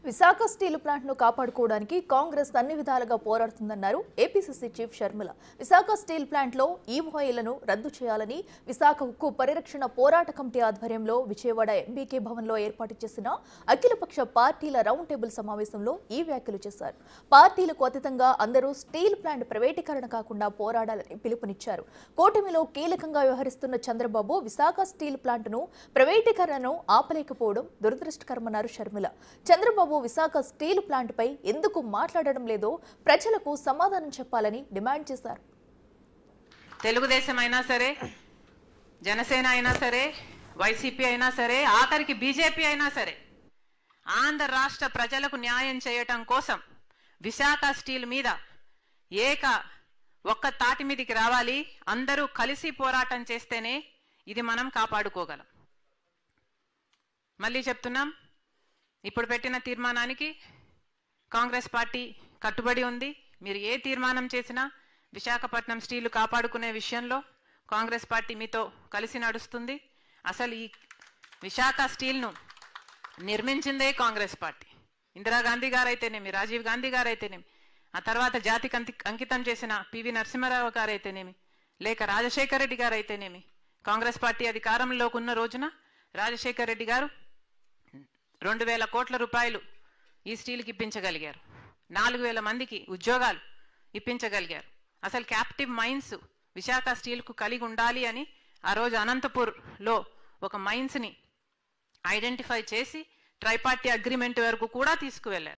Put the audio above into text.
Visakha steel plant ను కాపాడుకోవడానికి కాంగ్రెస్ అన్ని విధాలుగా పోరాడుతుందన్నారు APCC chief Sharmila. Visakha steel plant లో ఈఓఐలను రద్దు చేయాలని విశాఖ ఉక్కు పరిరక్షణ పోరాట కమిటీ ఆధ్వర్యంలో విజయవాడ ఎంబీకే భవన్ లో ఏర్పాటు చేసిన అఖిలపక్ష పార్టీల రౌండ్ టేబుల్ సమావేశంలో ఈ వ్యాఖ్యలు చేశారు. పార్టీలకు అతీతంగా అందరూ స్టీల్ ప్లాంట్ ప్రైవేటీకరణ కాకుండా పోరాడాలని పిలుపునిచ్చారు. కూటమిలో కీలకంగా వ్యవహరిస్తున్న చంద్రబాబు విశాఖ స్టీల్ ప్లాంట్ ను ప్రైవేటీకరణను ఆపలేకపోవడం దురదృష్టకరమన్నారు షర్మిల. చంద్రబాబు విశాఖ స్టీల్ ప్లాంట్ పై ఎందుకు మాట్లాడడం లేదో ప్రజలకు సమాధానం చెప్పాలని డిమాండ్ చేశారు. తెలుగుదేశం అయినా సరే, జనసేన అయినా సరే, వైసీపీ అయినా సరే, ఆఖరికి బీజేపీ అయినా సరే, ఆంధ్ర రాష్ట్ర ప్రజలకు న్యాయం చేయటం కోసం విశాఖ స్టీల్ మీద ఒక్క తాటి మీదకి రావాలి. అందరూ కలిసి పోరాటం చేస్తేనే ఇది మనం కాపాడుకోగలం. మళ్ళీ చెప్తున్నాం, ఇప్పుడు పెట్టిన తీర్మానానికి కాంగ్రెస్ పార్టీ కట్టుబడి ఉంది. మీరు ఏ తీర్మానం చేసినా విశాఖపట్నం స్టీలు కాపాడుకునే విషయంలో కాంగ్రెస్ పార్టీ మీతో కలిసి నడుస్తుంది. అసలు ఈ విశాఖ స్టీల్ను నిర్మించిందే కాంగ్రెస్ పార్టీ. ఇందిరాగాంధీ గారైతేనేమి, రాజీవ్ గాంధీ గారైతేనేమి, ఆ తర్వాత జాతికి అంకితం చేసిన పివి నరసింహారావు గారైతేనేమి, లేక రాజశేఖర రెడ్డి గారైతేనేమి, కాంగ్రెస్ పార్టీ అధికారంలోకి ఉన్న రోజున రాజశేఖర రెడ్డి గారు 2,000 కోట్ల రూపాయలు ఈ స్టీల్కి ఇప్పించగలిగారు. 4,000 మందికి ఉద్యోగాలు ఇప్పించగలిగారు. అసలు క్యాప్టివ్ మైన్స్ విశాఖ స్టీల్కు కలిగి ఉండాలి అని ఆ రోజు అనంతపూర్లో ఒక మైన్స్ని ఐడెంటిఫై చేసి ట్రైపార్టీ అగ్రిమెంట్ వరకు కూడా తీసుకువెళ్లారు.